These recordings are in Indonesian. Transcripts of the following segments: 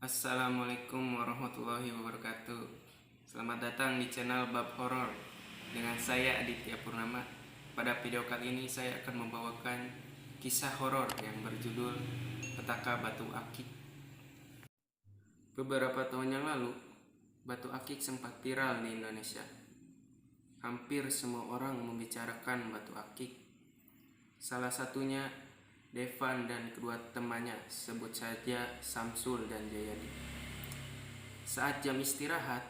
Assalamualaikum warahmatullahi wabarakatuh. Selamat datang di channel Bab Horor dengan saya Aditya Purnama. Pada video kali ini saya akan membawakan kisah horor yang berjudul Petaka Batu Akik. Beberapa tahun yang lalu, batu akik sempat viral di Indonesia. Hampir semua orang membicarakan batu akik. Salah satunya Devan dan kedua temannya, sebut saja Samsul dan Jayadi. Saat jam istirahat,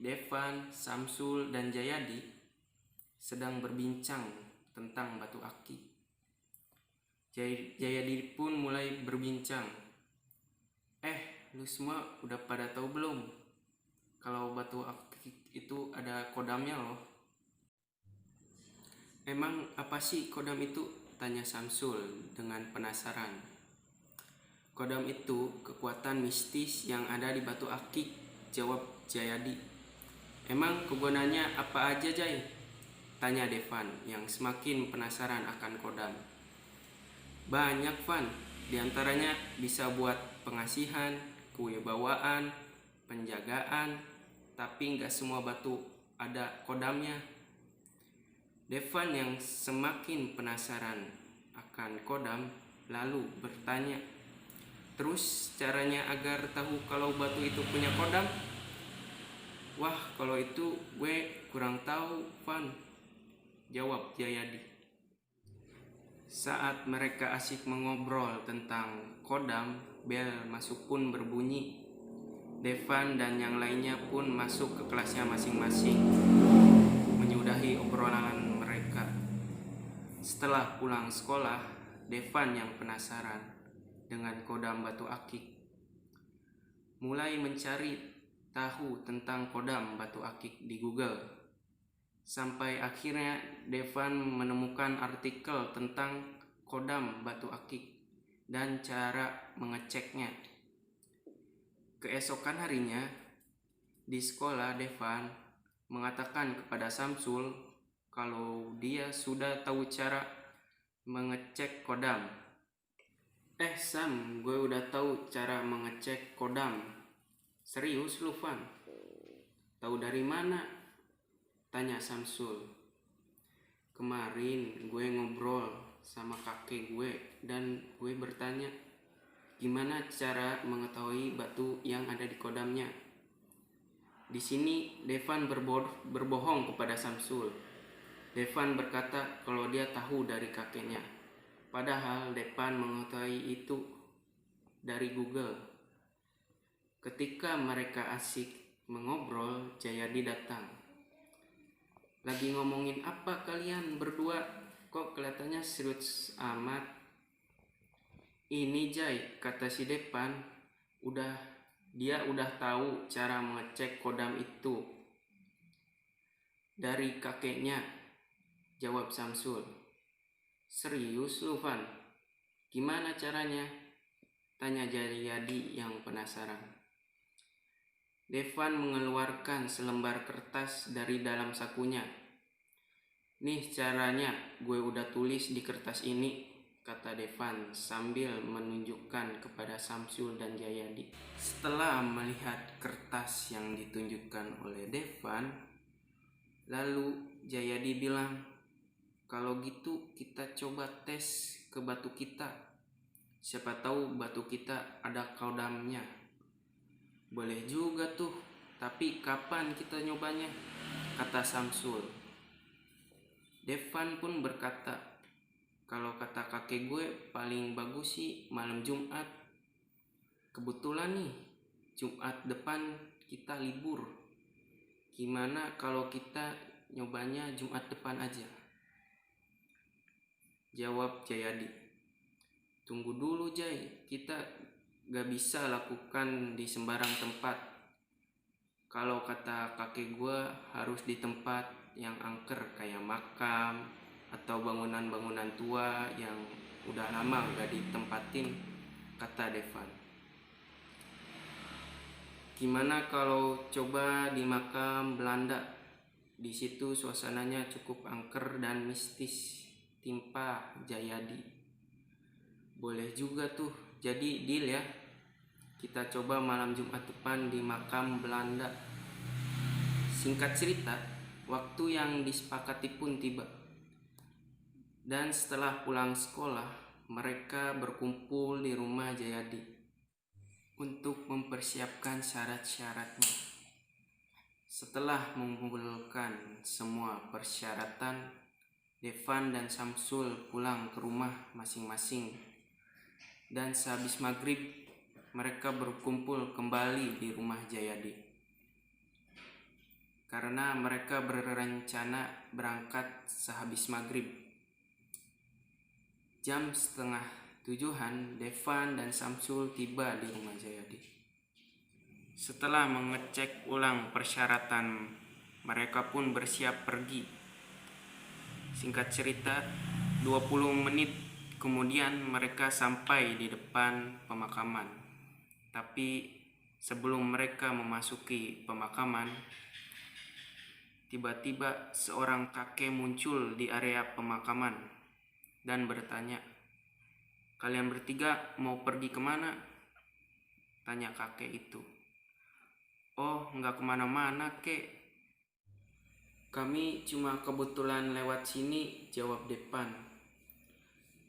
Devan, Samsul, dan Jayadi sedang berbincang tentang batu akik. Jayadi pun mulai berbincang. Lu semua udah pada tahu belum? Kalau batu akik itu ada kodamnya loh. Emang apa sih kodam itu? Tanya Samsul dengan penasaran. Kodam itu kekuatan mistis yang ada di batu akik, jawab Jayadi. Emang kegunaannya apa aja, Jay? Tanya Devan yang semakin penasaran akan kodam. Banyak, Van. Di antaranya bisa buat pengasihan, kewibawaan, penjagaan, tapi nggak semua batu ada kodamnya. Devan yang semakin penasaran akan kodam lalu bertanya, terus caranya agar tahu kalau batu itu punya kodam? Wah, kalau itu gue kurang tahu, Van, jawab Jayadi. Saat mereka asik mengobrol tentang kodam, bel masuk pun berbunyi. Devan dan yang lainnya pun masuk ke kelasnya masing-masing, menyudahi obrolan mereka. Setelah pulang sekolah, Devan yang penasaran dengan kodam batu akik mulai mencari tahu tentang kodam batu akik di Google. Sampai akhirnya Devan menemukan artikel tentang kodam batu akik dan cara mengeceknya. Keesokan harinya di sekolah, Devan mengatakan kepada Samsul kalau dia sudah tahu cara mengecek kodam. Sam, gue udah tahu cara mengecek kodam. Serius lu, Van? Tahu dari mana? Tanya Samsul. Kemarin gue ngobrol sama kakek gue dan gue bertanya, gimana cara mengetahui batu yang ada di kodamnya? Di sini Devan berbohong kepada Samsul. Devan berkata kalau dia tahu dari kakeknya. Padahal Devan mengetahui itu dari Google. Ketika mereka asik mengobrol, Jayadi datang. Lagi ngomongin apa kalian berdua? Kok kelihatannya serius amat? Ini, Jay, kata si Devan, dia udah tahu cara mengecek kodam itu dari kakeknya, jawab Samsul. Serius lu, Van? Gimana caranya? Tanya Jayadi yang penasaran. Devan mengeluarkan selembar kertas dari dalam sakunya. Nih caranya, gue udah tulis di kertas ini, kata Devan sambil menunjukkan kepada Samsul dan Jayadi. Setelah melihat kertas yang ditunjukkan oleh Devan, lalu Jayadi bilang, kalau gitu kita coba tes ke batu kita. Siapa tahu batu kita ada kodamnya. Boleh juga tuh, tapi kapan kita nyobanya? Kata Samsul. Devan pun berkata, kalau kata kakek gue paling bagus sih malam Jumat. Kebetulan nih, Jumat depan kita libur. Gimana kalau kita nyobanya Jumat depan aja? Jawab Jayadi. Tunggu dulu, Jay, kita gak bisa lakukan di sembarang tempat. Kalau kata kakek gue harus di tempat yang angker kayak makam atau bangunan-bangunan tua yang udah lama gak ditempatin, kata Devan. Gimana kalau coba di makam Belanda? Di situ suasananya cukup angker dan mistis, timpa Jayadi. Boleh juga tuh, jadi deal ya. Kita coba malam Jumat depan di makam Belanda. Singkat cerita, waktu yang disepakati pun tiba. Dan setelah pulang sekolah, mereka berkumpul di rumah Jayadi untuk mempersiapkan syarat-syaratnya. Setelah mengumpulkan semua persyaratan, Devan dan Samsul pulang ke rumah masing-masing. Dan sehabis maghrib, mereka berkumpul kembali di rumah Jayadi. Karena mereka berencana berangkat sehabis maghrib. Jam 6:30, Devan dan Samsul tiba di rumah Jayadi. Setelah mengecek ulang persyaratan, mereka pun bersiap pergi. Singkat cerita, 20 menit kemudian mereka sampai di depan pemakaman. Tapi sebelum mereka memasuki pemakaman, tiba-tiba seorang kakek muncul di area pemakaman dan bertanya, "Kalian bertiga mau pergi kemana?" Tanya kakek itu. "Oh, nggak kemana-mana, kek. Kami cuma kebetulan lewat sini," jawab Devan.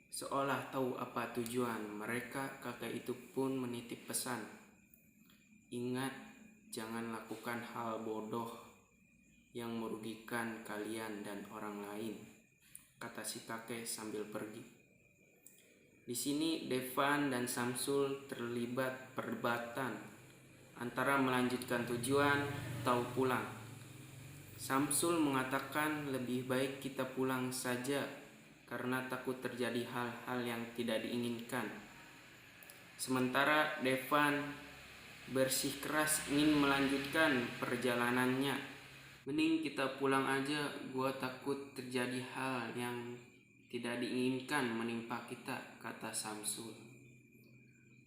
Seolah tahu apa tujuan mereka, kakek itu pun menitip pesan. "Ingat, jangan lakukan hal bodoh yang merugikan kalian dan orang lain," kata si kakek sambil pergi. Di sini Devan dan Samsul terlibat perdebatan antara melanjutkan tujuan atau pulang. Samsul mengatakan lebih baik kita pulang saja karena takut terjadi hal-hal yang tidak diinginkan. Sementara Devan bersikeras ingin melanjutkan perjalanannya. "Mending kita pulang aja, gua takut terjadi hal yang tidak diinginkan menimpa kita," kata Samsul.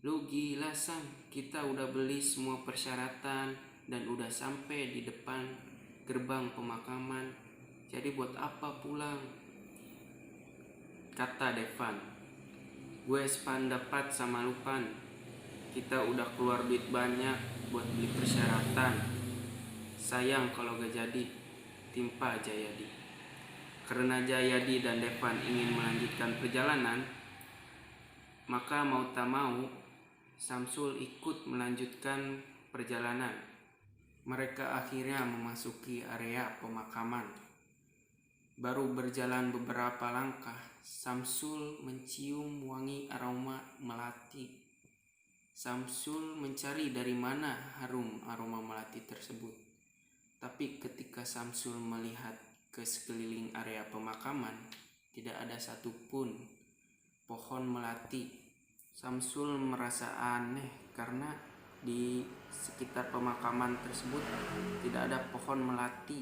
"Lu gila, Sam, kita udah beli semua persyaratan dan udah sampai di depan gerbang pemakaman. Jadi buat apa pulang?" kata Devan. "Gue sependapat sama lu, Pan. Kita udah keluar duit banyak buat beli persyaratan. Sayang kalau gak jadi timpa Jayadi." Karena Jayadi dan Devan ingin melanjutkan perjalanan, maka mau tak mau Samsul ikut melanjutkan perjalanan. Mereka akhirnya memasuki area pemakaman. Baru berjalan beberapa langkah, Samsul mencium wangi aroma melati. Samsul mencari dari mana harum aroma melati tersebut. Tapi ketika Samsul melihat ke sekeliling area pemakaman, tidak ada satupun pohon melati. Samsul merasa aneh karena di sekitar pemakaman tersebut tidak ada pohon melati.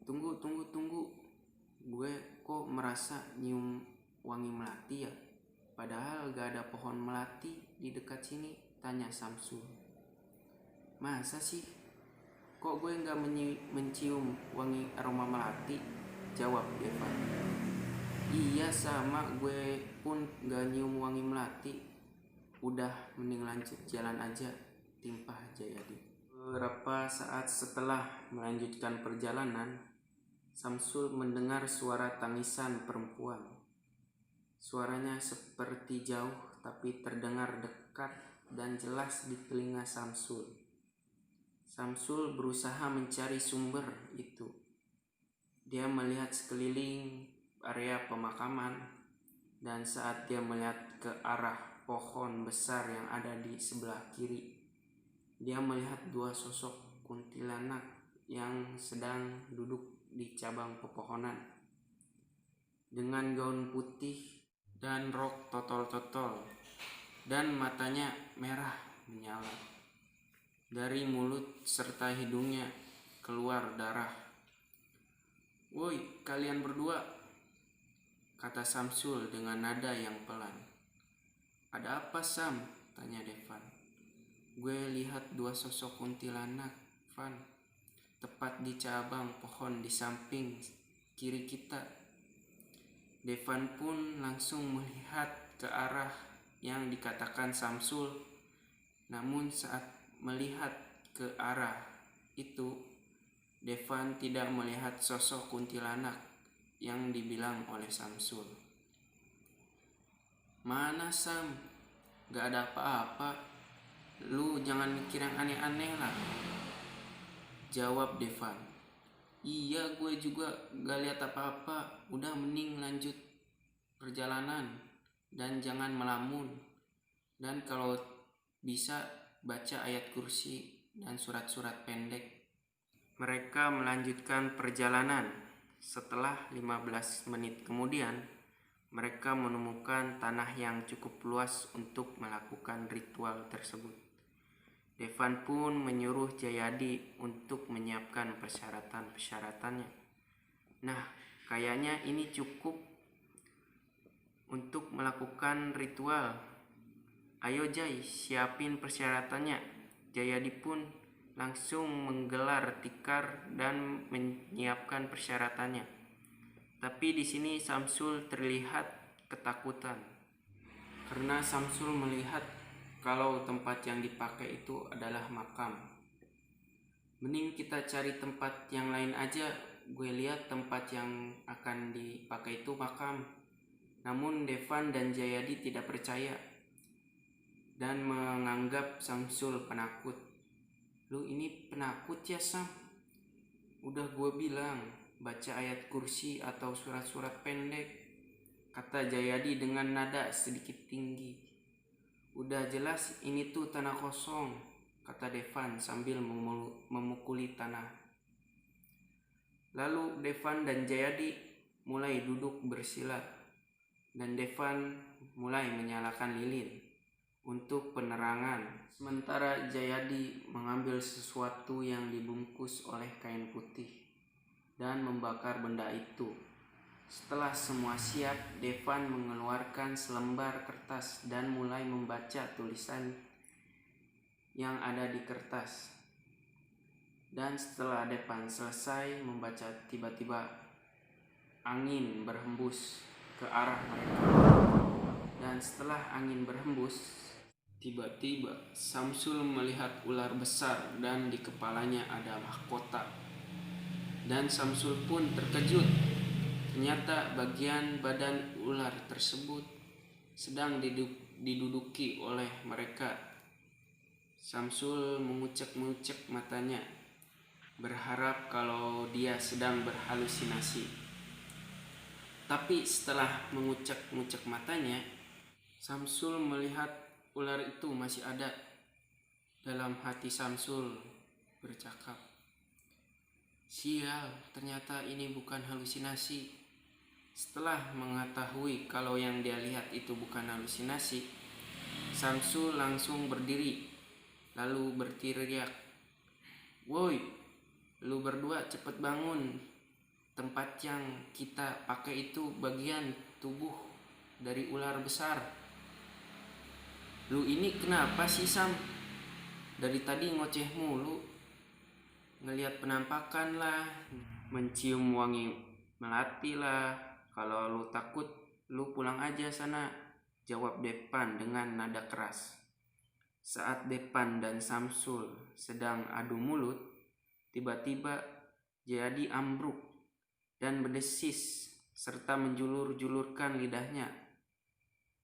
Tunggu. Gue kok merasa nyium wangi melati ya? Padahal gak ada pohon melati di dekat sini, tanya Samsul. "Masa sih? Kok gue gak mencium wangi aroma melati?" jawab Devan. "Iya, sama, gue pun gak nyium wangi melati. Udah, mending lanjut jalan aja," timpah Jayadi. Beberapa saat setelah melanjutkan perjalanan, Samsul mendengar suara tangisan perempuan. Suaranya seperti jauh tapi terdengar dekat dan jelas di telinga Samsul. Samsul berusaha mencari sumber itu. Dia melihat sekeliling area pemakaman, dan saat dia melihat ke arah pohon besar yang ada di sebelah kiri, dia melihat dua sosok kuntilanak yang sedang duduk di cabang pepohonan dengan gaun putih dan rok totol-totol, dan matanya merah menyala. Dari mulut serta hidungnya keluar darah. "Woi, kalian berdua," kata Samsul dengan nada yang pelan. "Ada apa, Sam?" tanya Devan. "Gue lihat dua sosok kuntilanak, Van, tepat di cabang pohon di samping kiri kita." Devan pun langsung melihat ke arah yang dikatakan Samsul. Namun saat melihat ke arah itu, Devan tidak melihat sosok kuntilanak yang dibilang oleh Samsul. "Mana Sam? Gak ada apa-apa. Lu jangan mikir yang aneh-aneh lah," jawab Devan. "Iya, gue juga gak lihat apa-apa. Udah mending lanjut perjalanan dan jangan melamun. Dan kalau bisa baca ayat kursi dan surat-surat pendek." Mereka melanjutkan perjalanan. Setelah 15 menit kemudian, mereka menemukan tanah yang cukup luas untuk melakukan ritual tersebut. Devan pun menyuruh Jayadi untuk menyiapkan persyaratan-persyaratannya. "Nah, kayaknya ini cukup untuk melakukan ritual. Ayo Jay, siapin persyaratannya." Jayadi pun langsung menggelar tikar dan menyiapkan persyaratannya. Tapi di sini Samsul terlihat ketakutan, karena Samsul melihat kalau tempat yang dipakai itu adalah makam. "Mending kita cari tempat yang lain aja. Gue lihat tempat yang akan dipakai itu makam." Namun Devan dan Jayadi tidak percaya dan menganggap Samsul penakut. "Lu ini penakut ya Sam? Udah gue bilang baca ayat kursi atau surat-surat pendek," kata Jayadi dengan nada sedikit tinggi. "Udah jelas ini tuh tanah kosong," kata Devan sambil memukuli tanah. Lalu Devan dan Jayadi mulai duduk bersila, dan Devan mulai menyalakan lilin untuk penerangan. Sementara Jayadi mengambil sesuatu yang dibungkus oleh kain putih dan membakar benda itu. Setelah semua siap, Devan mengeluarkan selembar kertas dan mulai membaca tulisan yang ada di kertas. Dan setelah Devan selesai membaca, tiba-tiba angin berhembus ke arah mereka. Dan setelah angin berhembus, tiba-tiba Samsul melihat ular besar dan di kepalanya ada mahkota. Dan Samsul pun terkejut. Ternyata bagian badan ular tersebut sedang diduduki oleh mereka. Samsul mengucek-ngucek matanya, berharap kalau dia sedang berhalusinasi. Tapi setelah mengucek-ngucek matanya, Samsul melihat ular itu masih ada. Dalam hati Samsul bercakap, "Sial, ternyata ini bukan halusinasi." Setelah mengetahui kalau yang dia lihat itu bukan halusinasi, Samsul langsung berdiri lalu berteriak, "Woi, lu berdua cepet bangun. Tempat yang kita pakai itu bagian tubuh dari ular besar. Lu ini kenapa sih Sam? Dari tadi ngoceh mulu. Ngelihat penampakan lah, mencium wangi melati lah. Kalau lu takut, lu pulang aja sana," jawab Devan dengan nada keras. Saat Devan dan Samsul sedang adu mulut, tiba-tiba Jayadi ambruk dan berdesis serta menjulur-julurkan lidahnya.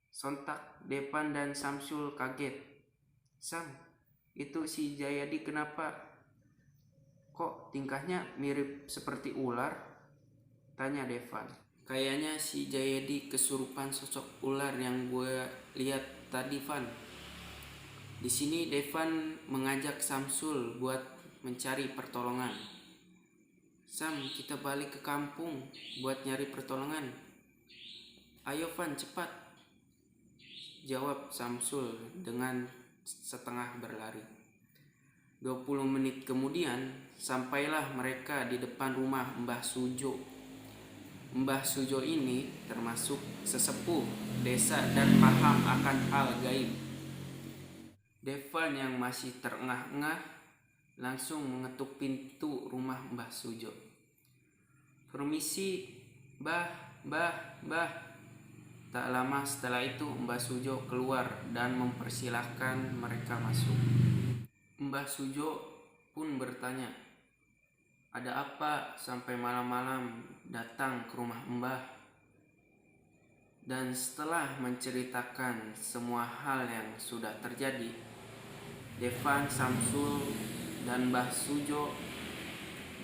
Sontak Devan dan Samsul kaget. "Sam, itu si Jayadi kenapa? Kok tingkahnya mirip seperti ular?" tanya Devan. "Kayaknya si Jayadi kesurupan sosok ular yang gue lihat tadi, Van." Di sini Devan mengajak Samsul buat mencari pertolongan. "Sam, kita balik ke kampung buat nyari pertolongan. Ayo Van, cepat," jawab Samsul dengan setengah berlari. 20 menit kemudian, sampailah mereka di depan rumah Mbah Sujo. Mbah Sujo ini termasuk sesepuh desa dan paham akan hal gaib. Devan yang masih terengah-engah langsung mengetuk pintu rumah Mbah Sujo. "Permisi, Mbah," Tak lama setelah itu Mbah Sujo keluar dan mempersilahkan mereka masuk. Mbah Sujo pun bertanya, "Ada apa sampai malam-malam datang ke rumah Mbah?" Dan setelah menceritakan semua hal yang sudah terjadi, Devan, Samsul, dan Mbah Sujo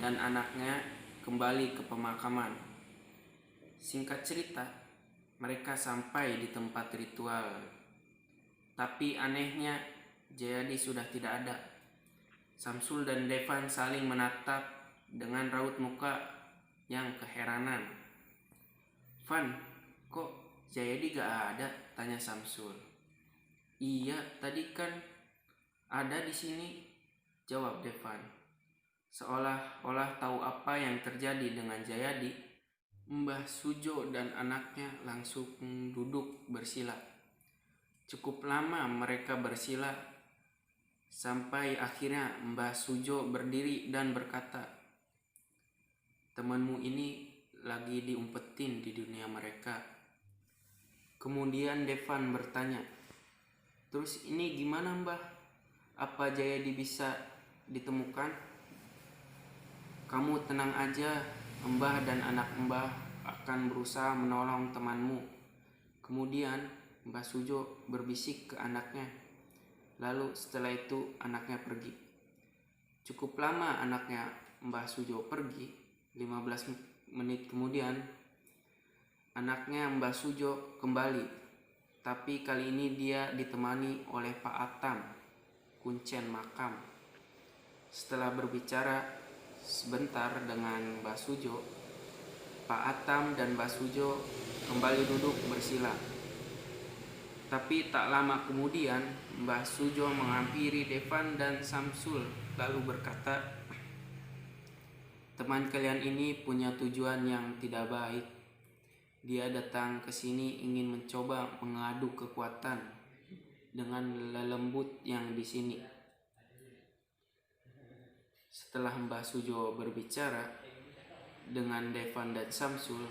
dan anaknya kembali ke pemakaman. Singkat cerita, mereka sampai di tempat ritual. Tapi anehnya, Jayadi sudah tidak ada. Samsul dan Devan saling menatap dengan raut muka yang keheranan. "Van, kok Jayadi gak ada?" tanya Samsul. "Iya, tadi kan ada di sini," jawab Devan. Seolah-olah tahu apa yang terjadi dengan Jayadi, Mbah Sujo dan anaknya langsung duduk bersila. Cukup lama mereka bersila sampai akhirnya Mbah Sujo berdiri dan berkata, "Temanmu ini lagi diumpetin di dunia mereka." Kemudian Devan bertanya, "Terus ini gimana, Mbah? Apa Jayadi bisa ditemukan?" "Kamu tenang aja, Mbah dan anak Mbah akan berusaha menolong temanmu." Kemudian Mbah Sujo berbisik ke anaknya. Lalu setelah itu anaknya pergi. Cukup lama anaknya Mbah Sujo pergi. 15 menit kemudian anaknya Mbah Sujo kembali. Tapi kali ini dia ditemani oleh Pak Atam, kuncen makam. Setelah berbicara sebentar dengan Mbah Sujo, Pak Atam dan Mbah Sujo kembali duduk bersila. Tapi tak lama kemudian Mbah Sujo menghampiri Devan dan Samsul lalu berkata, "Teman kalian ini punya tujuan yang tidak baik. Dia datang ke sini ingin mencoba mengadu kekuatan dengan lelembut yang di sini." Setelah Mbah Sujo berbicara dengan Devan dan Samsul,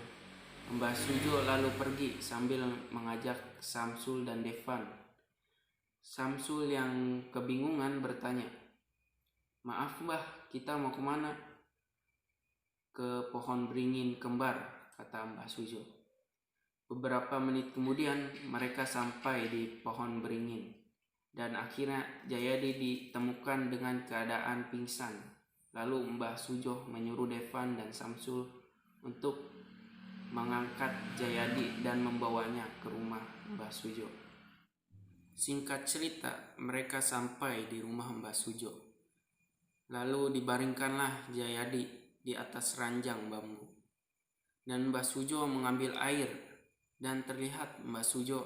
Mbah Sujo lalu pergi sambil mengajak Samsul dan Devan. Samsul yang kebingungan bertanya, "Maaf Mbah, kita mau kemana?" "Ke pohon beringin kembar," kata Mbah Sujo. Beberapa menit kemudian mereka sampai di pohon beringin. Dan akhirnya Jayadi ditemukan dengan keadaan pingsan. Lalu Mbah Sujo menyuruh Devan dan Samsul untuk mengangkat Jayadi dan membawanya ke rumah Mbah Sujo. Singkat cerita, mereka sampai di rumah Mbah Sujo. Lalu dibaringkanlah Jayadi di atas ranjang bambu. Dan Mbah Sujo mengambil air dan terlihat Mbah Sujo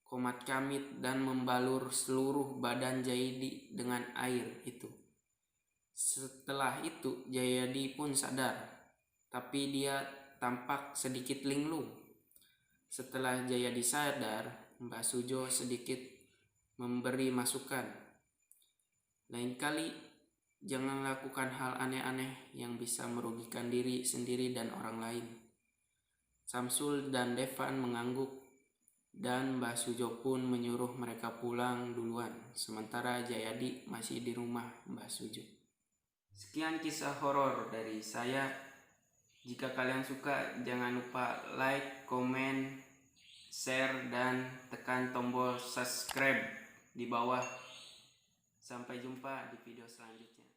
komat kamit dan membalur seluruh badan Jayadi dengan air itu. Setelah itu Jayadi pun sadar, tapi dia tampak sedikit linglung. Setelah Jayadi sadar, Mbah Sujo sedikit memberi masukan. "Lain kali jangan lakukan hal aneh-aneh yang bisa merugikan diri sendiri dan orang lain." Samsul dan Devan mengangguk dan Mbah Sujo pun menyuruh mereka pulang duluan, sementara Jayadi masih di rumah Mbah Sujo. Sekian kisah horor dari saya. Jika kalian suka, jangan lupa like, komen, share, dan tekan tombol subscribe di bawah. Sampai jumpa di video selanjutnya.